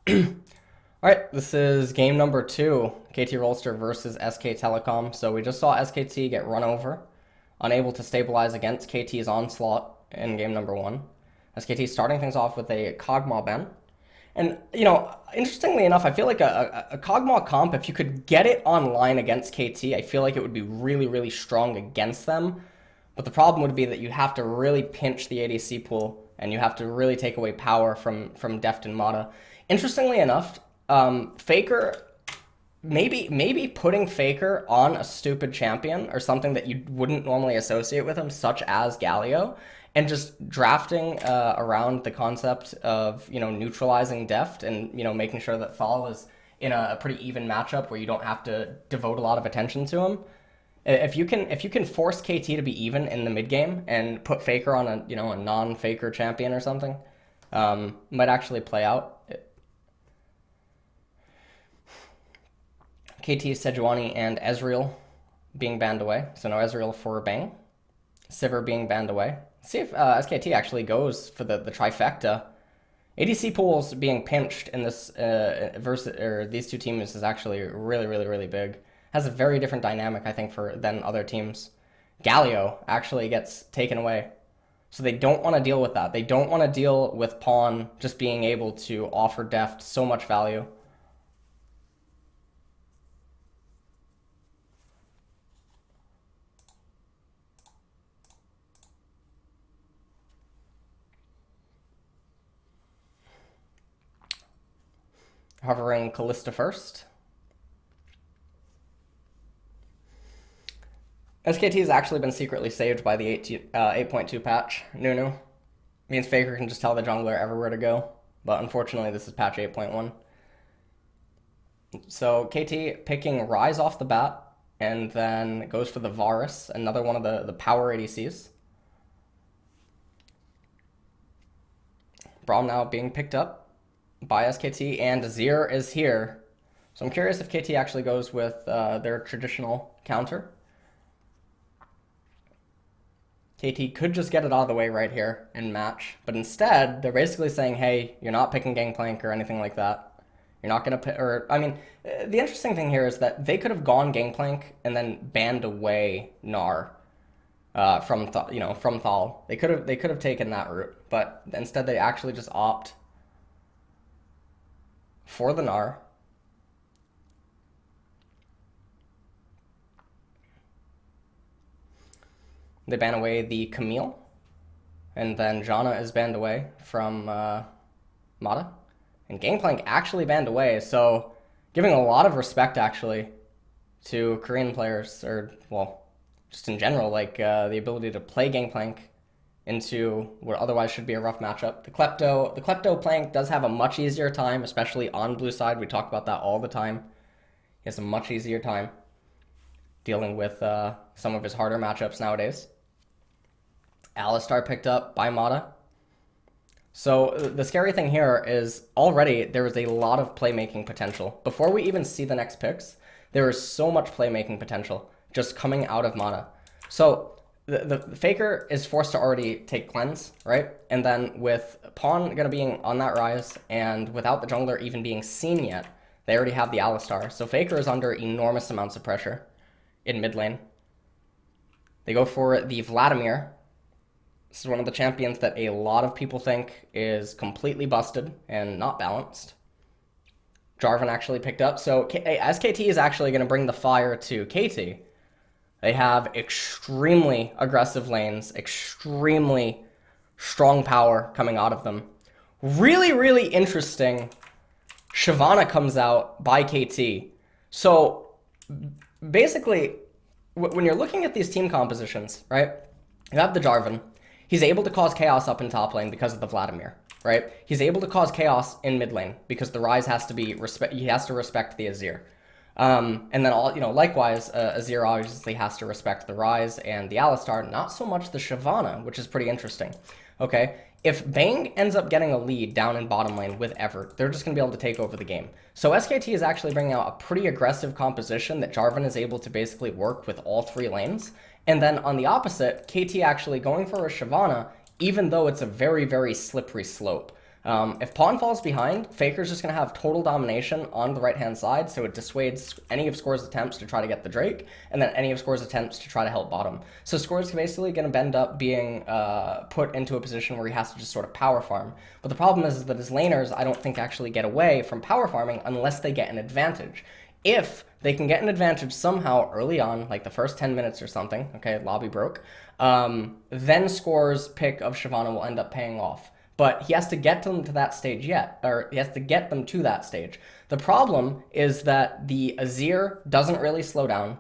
Alright, this is game number 2, KTRolster versus SKTelecom. So we just saw SKT get run over, unable to stabilize against KT's onslaught in game number 1. SKT starting things off with a Kog'Maw Ben. And, interestingly enough, I feel like a Kog'Maw comp, if you could get it online against KT, I feel like it would be really, really strong against them. But the problem would be that you have to really pinch the ADC pool, and you have to really take away power from Deft and Mata. Interestingly enough, Faker, maybe putting Faker on a stupid champion or something that you wouldn't normally associate with him, such as Galio, and just drafting around the concept of neutralizing Deft and making sure that Thal is in a pretty even matchup where you don't have to devote a lot of attention to him. If you can force KT to be even in the mid game and put Faker on a non-Faker champion or something, might actually play out. KT, Sejuani, and Ezreal being banned away. So no Ezreal for Bang. Sivir being banned away. Let's see if SKT actually goes for the trifecta. ADC pools being pinched in this these two teams is actually really, really, really big. Has a very different dynamic, I think, than other teams. Galio actually gets taken away. So they don't want to deal with that. They don't want to deal with Pawn just being able to offer Deft so much value. Hovering Kalista first. SKT has actually been secretly saved by the 8.2 patch. Nunu. Means Faker can just tell the jungler everywhere to go. But unfortunately, this is patch 8.1. So KT picking Ryze off the bat, and then goes for the Varus, another one of the power ADCs. Braum now being picked up by SKT, and Azir is here. So I'm curious if KT actually goes with their traditional counter. KT could just get it out of the way right here and match, but instead they're basically saying, hey, you're not picking Gangplank or anything like that. You're not going to pick, the interesting thing here is that they could have gone Gangplank and then banned away Gnar from Thal. They could have taken that route, but instead they actually just opt for the Gnar. They ban away the Camille, and then Janna is banned away from Mata, and Gangplank actually banned away, so giving a lot of respect actually to Korean players, or well, just in general, like the ability to play Gangplank into what otherwise should be a rough matchup. The Klepto Plank does have a much easier time, especially on blue side. We talk about that all the time. He has a much easier time dealing with some of his harder matchups nowadays. Alistar picked up by Mata. So the scary thing here is already there is a lot of playmaking potential. Before we even see the next picks, there is so much playmaking potential just coming out of Mata. So the Faker is forced to already take Cleanse, right? And then with Pawn going to be on that Rise, and without the jungler even being seen yet, they already have the Alistar. So Faker is under enormous amounts of pressure in mid lane. They go for the Vladimir. This is one of the champions that a lot of people think is completely busted and not balanced. Jarvan actually picked up. So SKT is actually going to bring the fire to KT. They have extremely aggressive lanes, extremely strong power coming out of them. Really, really interesting. Shyvana comes out by KT. So basically, when you're looking at these team compositions, right, you have the Jarvan. He's able to cause chaos up in top lane because of the Vladimir, right? He's able to cause chaos in mid lane because the Ryze has to be he has to respect the Azir. And then likewise, Azir obviously has to respect the Ryze and the Alistar, not so much the Shyvana, which is pretty interesting. Okay, if Bang ends up getting a lead down in bottom lane with Everett, they're just going to be able to take over the game. So SKT is actually bringing out a pretty aggressive composition that Jarvan is able to basically work with all three lanes. And then on the opposite, KT actually going for a Shyvana, even though it's a very, very slippery slope. If pawn falls behind, Faker's just going to have total domination on the right-hand side, so it dissuades any of Score's attempts to try to get the Drake, and then any of Score's attempts to try to help bottom. So Score's basically going to end up being put into a position where he has to just sort of power farm. But the problem is that his laners, I don't think, actually get away from power farming unless they get an advantage. If they can get an advantage somehow early on, like the first 10 minutes or something, okay, lobby broke, then Score's pick of Shyvana will end up paying off. But he has to get them to that stage yet, or he has to get them to that stage. The problem is that the Azir doesn't really slow down.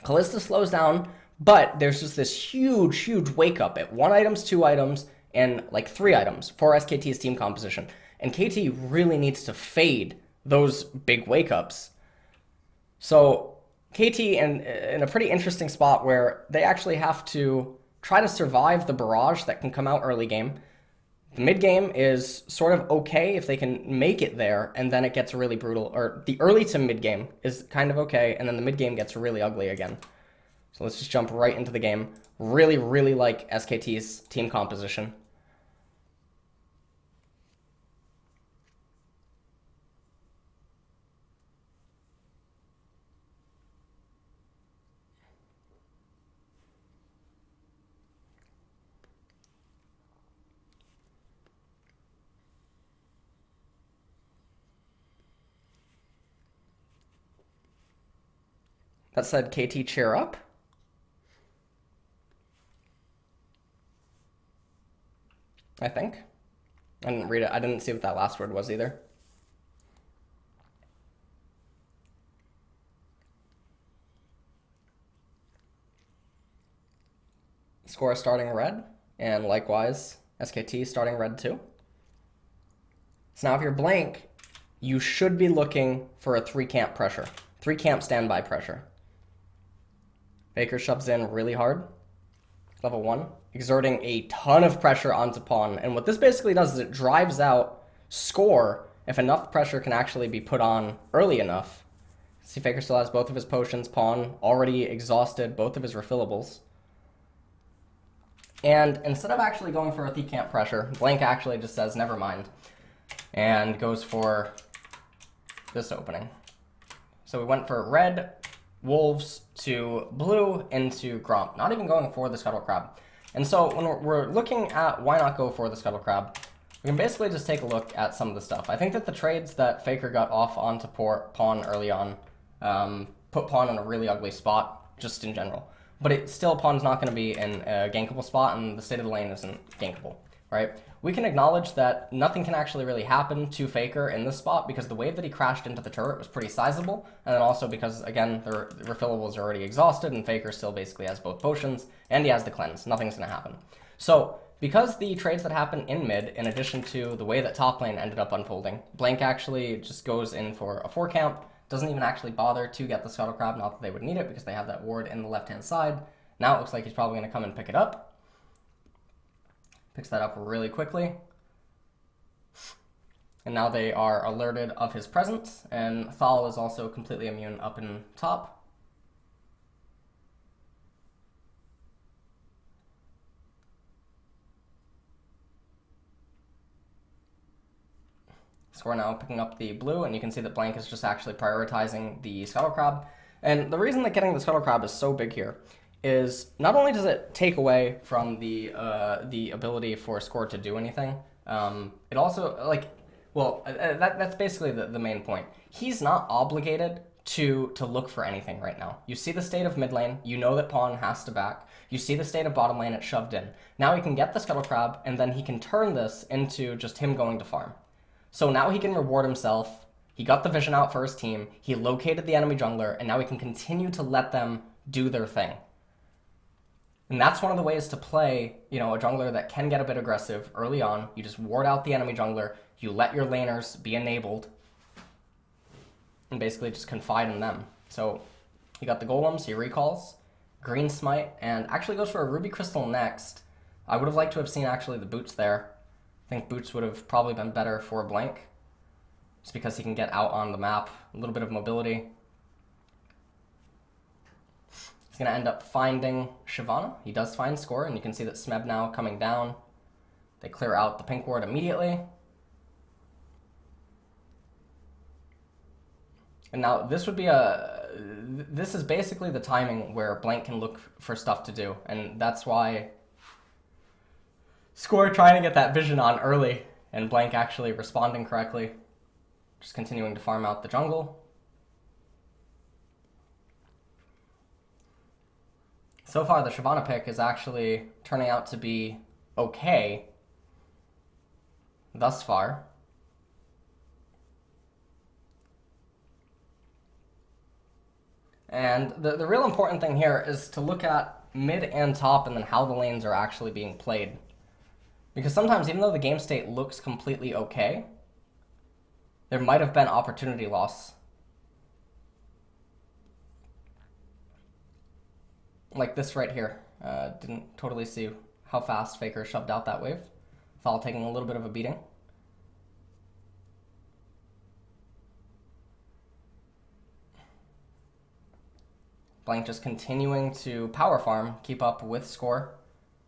Kalista slows down, but there's just this huge wake up at 1 items, 2 items, and like 3 items for SKT's team composition. And KT really needs to fade those big wake ups. So KT in a pretty interesting spot where they actually have to try to survive the barrage that can come out early game. The mid game is sort of okay if they can make it there, and then it gets really brutal. Or the early to mid game is kind of okay, and then the mid game gets really ugly again. So let's just jump right into the game. Really like SKT's team composition. That said, KT cheer up. I think. I didn't read it. I didn't see what that last word was either. Score starting red, and likewise, SKT starting red too. So now if you're blank, you should be looking for a 3-camp pressure. 3-camp standby pressure. Faker shoves in really hard. Level 1. Exerting a ton of pressure onto pawn. And what this basically does is it drives out Score if enough pressure can actually be put on early enough. See, Faker still has both of his potions. Pawn already exhausted both of his refillables. And instead of actually going for a 3-camp pressure, Blank actually just says, never mind, and goes for this opening. So we went for red, wolves to blue into Gromp, not even going for the Scuttle Crab. And so when we're looking at why not go for the Scuttle Crab, we can basically just take a look at some of the stuff. I think that the trades that Faker got off onto pawn early on put pawn in a really ugly spot, just in general. But pawn's not going to be in a gankable spot, and the state of the lane isn't gankable, right? We can acknowledge that nothing can actually really happen to Faker in this spot because the wave that he crashed into the turret was pretty sizable, and then also because, again, the refillables are already exhausted, and Faker still basically has both potions, and he has the cleanse. Nothing's going to happen. So, because the trades that happen in mid, in addition to the way that top lane ended up unfolding, Blank actually just goes in for a 4-camp, doesn't even actually bother to get the Scuttle Crab, not that they would need it because they have that ward in the left-hand side. Now it looks like he's probably going to come and pick it up. Picks that up really quickly. And now they are alerted of his presence, and Thal is also completely immune up in top. Score now picking up the blue, and you can see that Blank is just actually prioritizing the Scuttle Crab. And the reason that getting the Scuttle Crab is so big here is not only does it take away from the ability for Score to do anything, it also, that's basically the main point. He's not obligated to look for anything right now. You see the state of mid lane, you know that pawn has to back, you see the state of bottom lane, it's shoved in. Now he can get the Scuttle Crab, and then he can turn this into just him going to farm. So now he can reward himself. He got the vision out for his team, he located the enemy jungler, and now he can continue to let them do their thing. And that's one of the ways to play, a jungler that can get a bit aggressive early on. You just ward out the enemy jungler, you let your laners be enabled, and basically just confide in them. So he got the golems, he recalls, green smite, and actually goes for a ruby crystal next. I would have liked to have seen actually the boots there. I think boots would have probably been better for Blank, just because he can get out on the map, a little bit of mobility. He's going to end up finding Shyvana. He does find Score, and you can see that Smeb now coming down. They clear out the pink ward immediately. And now this would be this is basically the timing where blank can look for stuff to do, and that's why Score trying to get that vision on early and blank actually responding correctly. Just continuing to farm out the jungle. So far, the Shyvana pick is actually turning out to be okay thus far. And the real important thing here is to look at mid and top and then how the lanes are actually being played. Because sometimes, even though the game state looks completely okay, there might have been opportunity loss. Like this right here. Didn't totally see how fast Faker shoved out that wave. Thal taking a little bit of a beating. Blank just continuing to power farm, keep up with Score.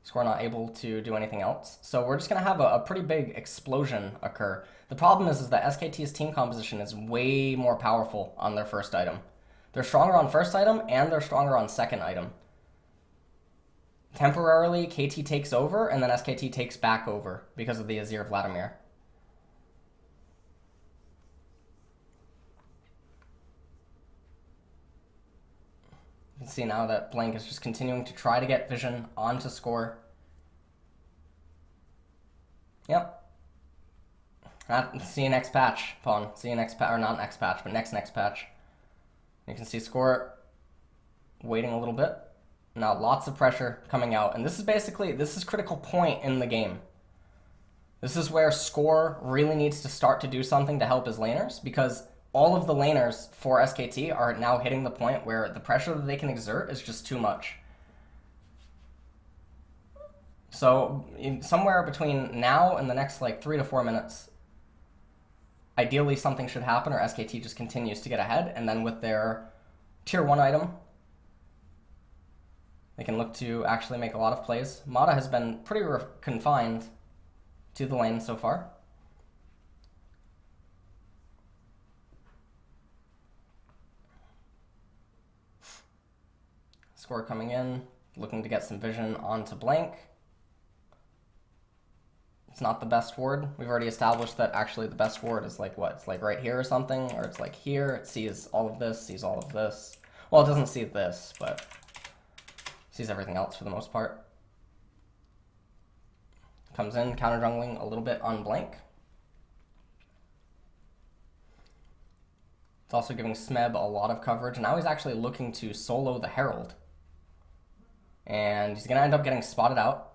Score not able to do anything else. So we're just going to have a pretty big explosion occur. The problem is that SKT's team composition is way more powerful on their first item. They're stronger on first item, and they're stronger on second item. Temporarily, KT takes over, and then SKT takes back over because of the Azir Vladimir. You can see now that Blank is just continuing to try to get vision onto Score. Yep. See you next patch, Pawn. See you next patch, or not next patch, but next patch. You can see Score waiting a little bit. Now lots of pressure coming out, and this is critical point in the game. This is where Score really needs to start to do something to help his laners, because all of the laners for SKT are now hitting the point where the pressure that they can exert is just too much. So somewhere between now and the next like 3 to 4 minutes, ideally something should happen, or SKT just continues to get ahead, and then with their tier 1 item, they can look to actually make a lot of plays. Mata has been pretty confined to the lane so far. Score coming in, looking to get some vision onto Blank. It's not the best ward. We've already established that actually the best ward is like what? It's like right here or something, or it's like here. It sees all of this, sees all of this. Well, it doesn't see this, but sees everything else for the most part. Comes in, counter jungling a little bit on Blank. It's also giving Smeb a lot of coverage, and now he's actually looking to solo the Herald. And he's going to end up getting spotted out.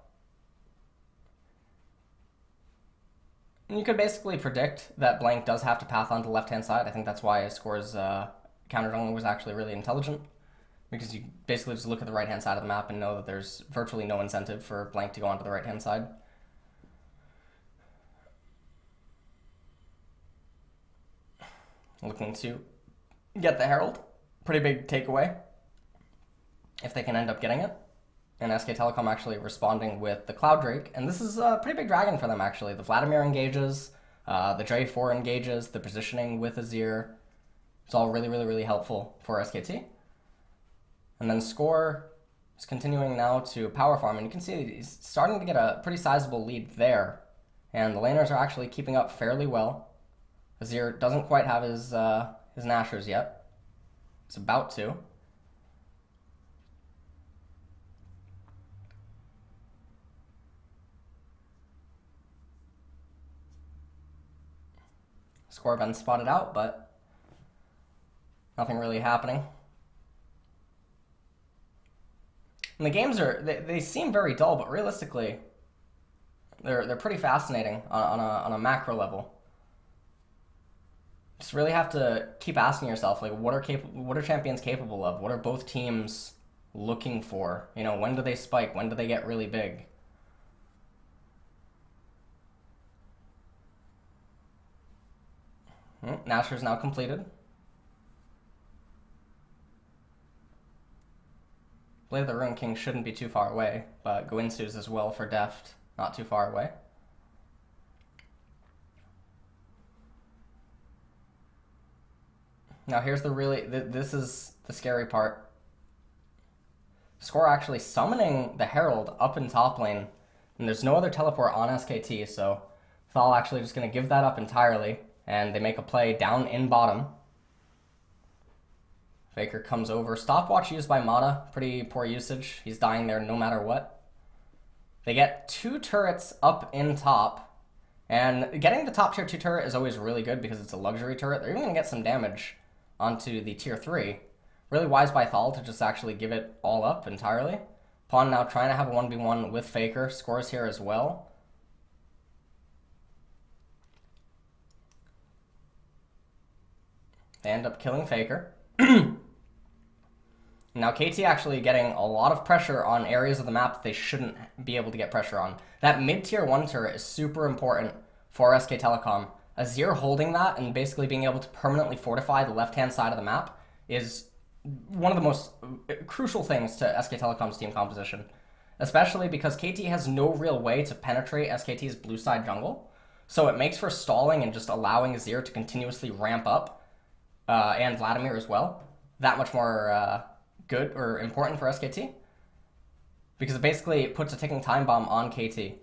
And you could basically predict that Blank does have to path onto the left-hand side. I think that's why Score's counter jungling was actually really intelligent, because you basically just look at the right-hand side of the map and know that there's virtually no incentive for Blank to go onto the right-hand side. Looking to get the Herald. Pretty big takeaway, if they can end up getting it. And SKTelecom actually responding with the Cloud Drake. And this is a pretty big dragon for them, actually. The Vladimir engages, the J4 engages, the positioning with Azir. It's all really, really, really helpful for SKT. And then Score is continuing now to power farm. And you can see he's starting to get a pretty sizable lead there. And the laners are actually keeping up fairly well. Azir doesn't quite have his Nashers yet. It's about to. Score been spotted out, but nothing really happening. And the games they seem very dull, but realistically, they're pretty fascinating on a macro level. Just really have to keep asking yourself, like, what are champions capable of? What are both teams looking for? You know, when do they spike? When do they get really big? Nasher's now completed. Blade of the Ruin King shouldn't be too far away, but Guinsu's as well for Deft, not too far away. Now here's the this is the scary part. Score actually summoning the Herald up in top lane, and there's no other teleport on SKT, so Thal actually just going to give that up entirely, and they make a play down in bottom. Faker comes over. Stopwatch used by Mata. Pretty poor usage. He's dying there no matter what. They get 2 turrets up in top. And getting the top tier 2 turret is always really good because it's a luxury turret. They're even going to get some damage onto the tier 3. Really wise by Thal to just actually give it all up entirely. Pawn now trying to have a 1v1 with Faker. Scores here as well. They end up killing Faker. Now KT actually getting a lot of pressure on areas of the map that they shouldn't be able to get pressure on. That mid-tier 1 turret is super important for SKTelecom. Azir holding that and basically being able to permanently fortify the left-hand side of the map is one of the most crucial things to SKTelecom's team composition. Especially because KT has no real way to penetrate SKT's blue side jungle. So it makes for stalling and just allowing Azir to continuously ramp up, and Vladimir as well, that much more good or important for SKT, because it basically puts a ticking time bomb on KT.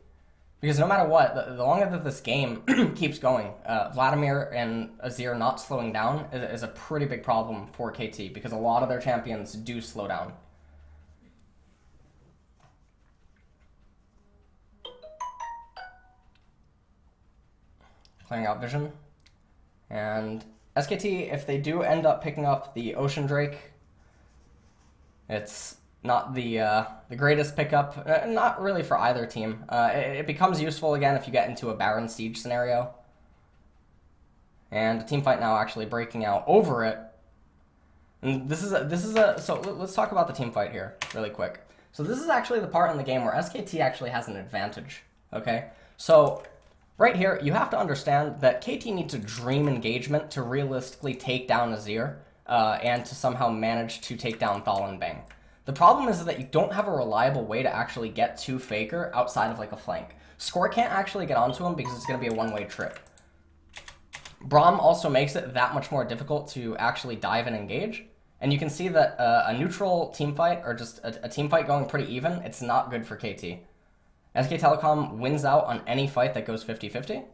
Because no matter what, the longer that this game keeps going, Vladimir and Azir not slowing down is a pretty big problem for KT, because a lot of their champions do slow down. Clearing out vision. And SKT, if they do end up picking up the Ocean Drake, it's not the greatest pickup, not really for either team. It becomes useful again if you get into a Baron Siege scenario. And a team fight now actually breaking out over it. And so let's talk about the team fight here really quick. So this is actually the part in the game where SKT actually has an advantage, okay? So right here, you have to understand that KT needs to dream engagement to realistically take down Azir, and to somehow manage to take down Thal and Bang. The problem is that you don't have a reliable way to actually get to Faker outside of like a flank. Score can't actually get onto him because it's going to be a one-way trip. Braum also makes it that much more difficult to actually dive and engage. And you can see that a neutral team fight, or just a team fight going pretty even, it's not good for KT. SKTelecom wins out on any fight that goes 50-50.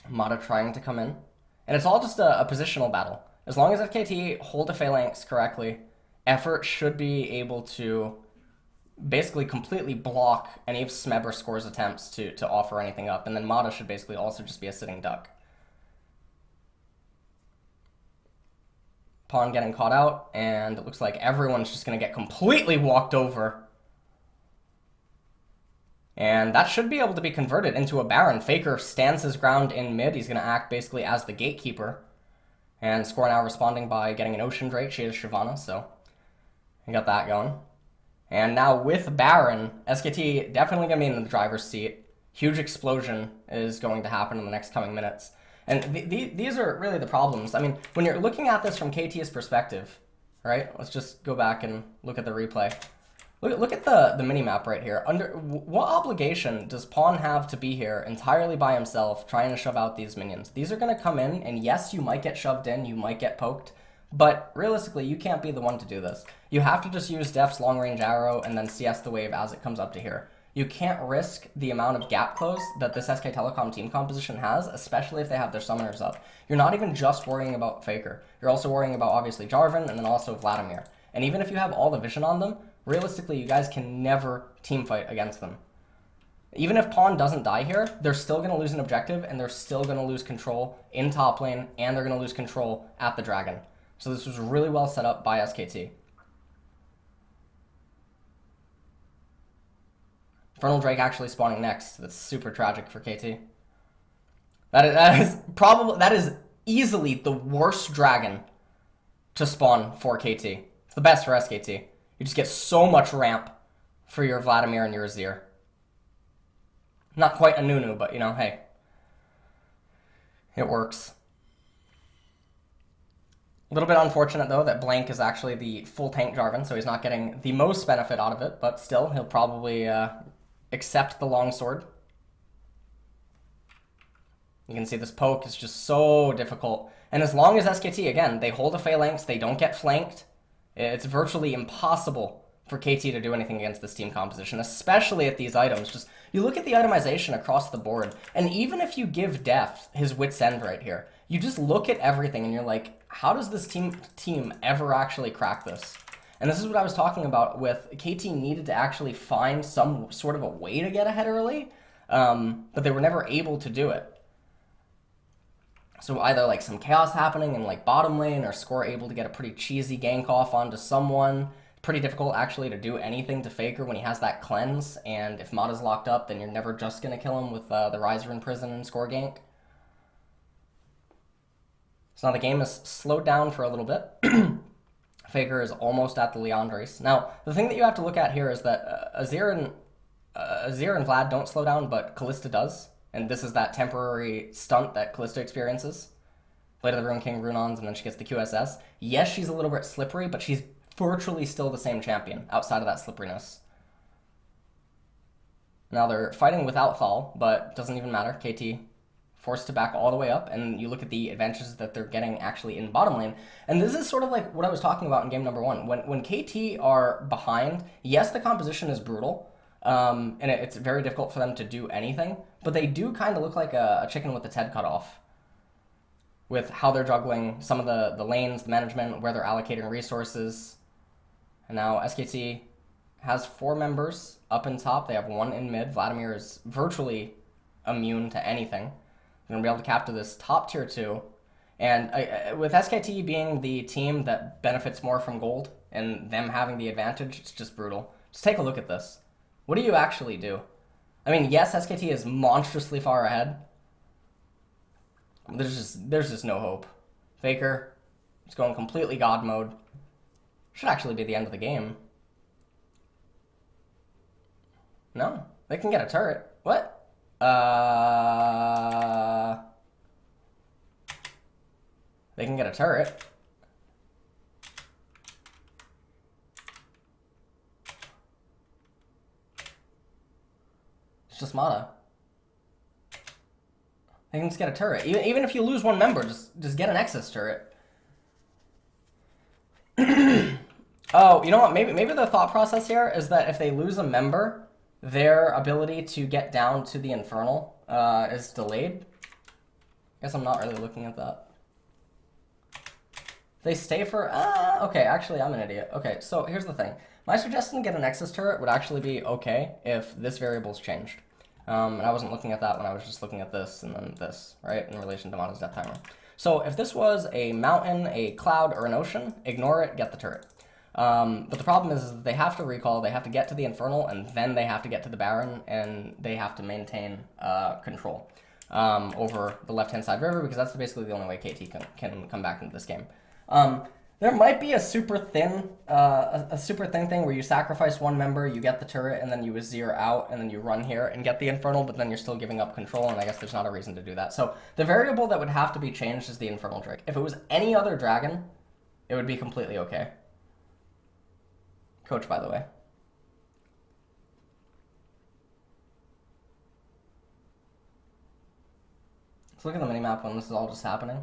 Mata trying to come in. And it's all just a positional battle. As long as SKT hold the phalanx correctly, effort should be able to basically completely block any of Smeb or Score's attempts to offer anything up. And then Mata should basically also just be a sitting duck. Pawn getting caught out, and it looks like everyone's just going to get completely walked over. And that should be able to be converted into a Baron. Faker stands his ground in mid. He's going to act basically as the gatekeeper. And Score now responding by getting an Ocean Drake. She is Shyvana, so we got that going. And now with Baron, SKT definitely going to be in the driver's seat. Huge explosion is going to happen in the next coming minutes. And these are really the problems. I mean, when you're looking at this from KT's perspective, right? Let's just go back and look at the replay. Look at the mini-map right here. Under what obligation does Pawn have to be here entirely by himself trying to shove out these minions? These are going to come in, and yes, you might get shoved in, you might get poked, but realistically, you can't be the one to do this. You have to just use Def's long-range arrow and then CS the wave as it comes up to here. You can't risk the amount of gap close that this SKTelecom team composition has, especially if they have their summoners up. You're not even just worrying about Faker. You're also worrying about, obviously, Jarvan and then also Vladimir. And even if you have all the vision on them, realistically, you guys can never teamfight against them. Even if Pawn doesn't die here, they're still going to lose an objective, and they're still going to lose control in top lane, and they're going to lose control at the dragon. So this was really well set up by SKT. Infernal Drake actually spawning next. That's super tragic for KT. That is easily the worst dragon to spawn for KT. It's the best for SKT. You just get so much ramp for your Vladimir and your Azir. Not quite a Nunu, but, you know, hey. It works. A little bit unfortunate, though, that Blank is actually the full tank Jarvan, so he's not getting the most benefit out of it, but still, he'll probably accept the longsword. You can see this poke is just so difficult. And as long as SKT, again, they hold a phalanx, they don't get flanked, it's virtually impossible for KT to do anything against this team composition, especially at these items. Just, you look at the itemization across the board, and even if you give Deft his wit's end right here, you just look at everything and you're like, how does this team ever actually crack this? And this is what I was talking about with KT needed to actually find some sort of a way to get ahead early, but they were never able to do it. So either like some chaos happening in like bottom lane, or Score able to get a pretty cheesy gank off onto someone. Pretty difficult actually to do anything to Faker when he has that cleanse, and if Mata's locked up, then you're never just going to kill him with the Riser in prison and Score gank. So now the game is slowed down for a little bit. Faker is almost at the Leandres. Now, the thing that you have to look at here is that Azir and Vlad don't slow down, but Kalista does. And this is that temporary stunt that Kalista experiences. Blade of the Rune King, Runons, and then she gets the QSS. Yes, she's a little bit slippery, but she's virtually still the same champion outside of that slipperiness. Now they're fighting without Thal, but doesn't even matter. KT forced to back all the way up, and you look at the advantages that they're getting actually in bottom lane. And this is sort of like what I was talking about in game number 1. When KT are behind, yes, the composition is brutal, and it's very difficult for them to do anything, but they do kind of look like a chicken with its head cut off with how they're juggling some of the lanes, the management, where they're allocating resources. And now SKT has 4 members up in top. They have 1 in mid. Vladimir is virtually immune to anything. They're going to be able to capture this top tier 2. And with SKT being the team that benefits more from gold and them having the advantage, it's just brutal. Just take a look at this. What do you actually do? I mean, yes, SKT is monstrously far ahead. There's just no hope. Faker is going completely God mode. Should actually be the end of the game. No, they can get a turret. What? They can get a turret. It's just Mata. They can just get a turret. Even if you lose 1 member, just get an Nexus turret. Oh, you know what? Maybe the thought process here is that if they lose a member, their ability to get down to the Infernal is delayed. Guess I'm not really looking at that. They stay for... okay, actually, I'm an idiot. Okay, so here's the thing. My suggestion to get a Nexus turret would actually be okay if this variable's changed. And I wasn't looking at that when I was just looking at this and then this, right, in relation to Mata's death timer. So if this was a mountain, a cloud, or an ocean, ignore it, get the turret. But the problem is that they have to recall, they have to get to the Infernal, and then they have to get to the Baron, and they have to maintain control over the left-hand side river, because that's basically the only way KT can come back into this game. There might be a super thin thing where you sacrifice 1 member, you get the turret, and then you Azir out, and then you run here and get the Infernal, but then you're still giving up control, and I guess there's not a reason to do that. So the variable that would have to be changed is the Infernal Drake. If it was any other dragon, it would be completely okay. Coach, by the way. Let's look at the minimap when this is all just happening.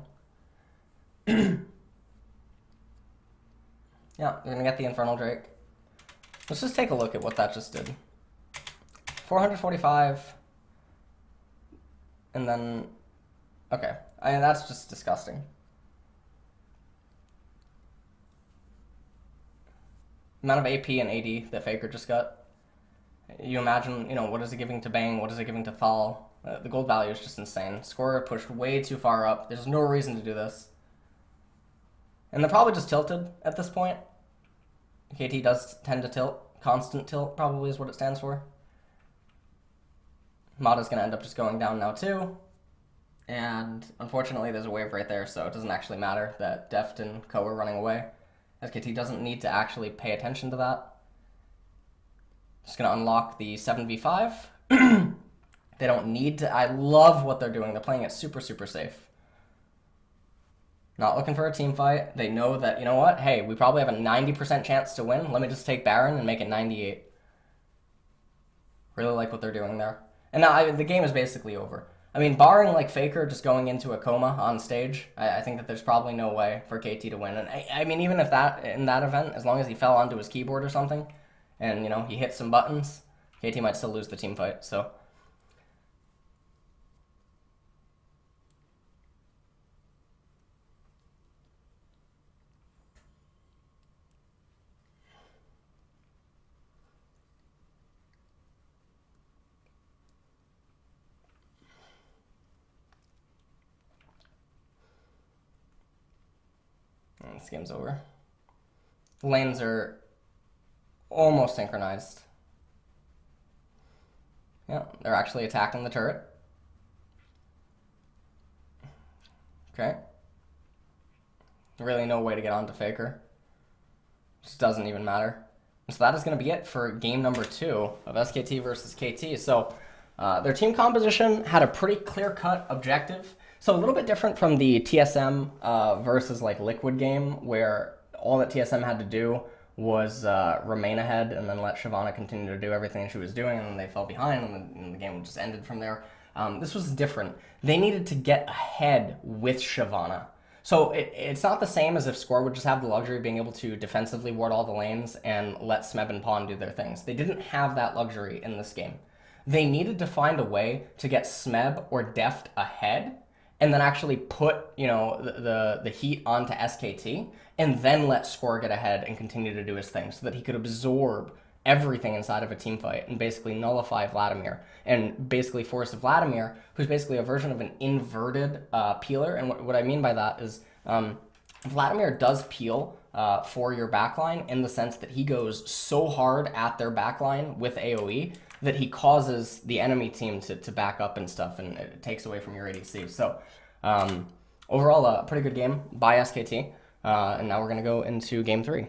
Yeah, you're gonna get the Infernal Drake. Let's just take a look at what that just did. 445. And then... okay. I mean, that's just disgusting. Amount of AP and AD that Faker just got. You imagine, you know, what is it giving to Bang? What is it giving to Thal? The gold value is just insane. Scorer pushed way too far up. There's no reason to do this. And they're probably just tilted at this point. KT does tend to tilt. Constant tilt probably is what it stands for. Mata's going to end up just going down now too. And unfortunately there's a wave right there, so it doesn't actually matter that Deft and Co are running away. SKT doesn't need to actually pay attention to that. Just going to unlock the 7v5. They don't need to... I love what they're doing. They're playing it super, super safe. Not looking for a team fight. They know that, you know what? Hey, we probably have a 90% chance to win. Let me just take Baron and make it 98. Really like what they're doing there. And now the game is basically over. I I mean, barring like Faker just going into a coma on stage, I think that there's probably no way for KT to win. And I mean, even if that in that event, as long as he fell onto his keyboard or something, and you know he hit some buttons, KT might still lose the team fight. So. And this game's over. The lanes are almost synchronized. Yeah, they're actually attacking the turret. Okay. Really no way to get onto Faker. Just doesn't even matter. So that is going to be it for game number 2 of SKT versus KT. So their team composition had a pretty clear-cut objective. So a little bit different from the TSM versus like Liquid game, where all that TSM had to do was remain ahead and then let Shyvana continue to do everything she was doing, and then they fell behind, and the game just ended from there. This was different. They needed to get ahead with Shyvana. So it's not the same as if Score would just have the luxury of being able to defensively ward all the lanes and let Smeb and Pawn do their things. They didn't have that luxury in this game. They needed to find a way to get Smeb or Deft ahead and then actually put, you know, the heat onto SKT and then let Score get ahead and continue to do his thing so that he could absorb everything inside of a team fight and basically nullify Vladimir and basically force Vladimir, who's basically a version of an inverted peeler. And what I mean by that is Vladimir does peel for your backline in the sense that he goes so hard at their backline with AoE that he causes the enemy team to back up and stuff, and it takes away from your ADC. So overall, a pretty good game by SKT. And now we're going to go into game 3.